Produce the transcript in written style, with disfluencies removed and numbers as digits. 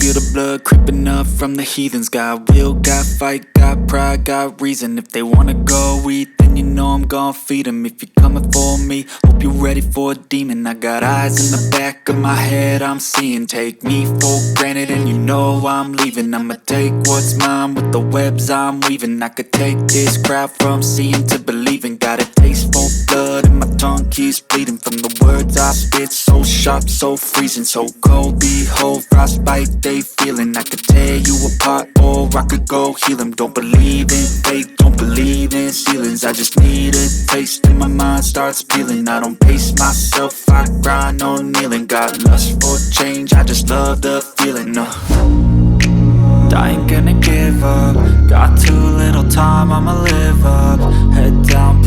feel the blood creeping up from the heathens. Got will, got fight, got pride, got reason. If they wanna go eat, then you know I'm gon' feed them. If you're coming for me, hope you're ready for a demon. I got eyes in the back of my head, I'm seeing. Take me for granted and you know I'm leaving. I'ma take what's mine with the webs I'm weaving. I could take this crowd from seeing to believing. Got a taste for blood and my tongue keeps bleeding from the words I spit. So sharp, so freezing, so cold. Behold, frostbite they feeling. I could tear you apart or I could go heal them. Don't believe in fate, don't believe in ceilings. I just need a taste and my mind starts peeling. I don't pace myself, I grind on kneeling. Got lust for change, I just love the feeling. I ain't gonna give up. Got too little time, I'ma live up. Head down,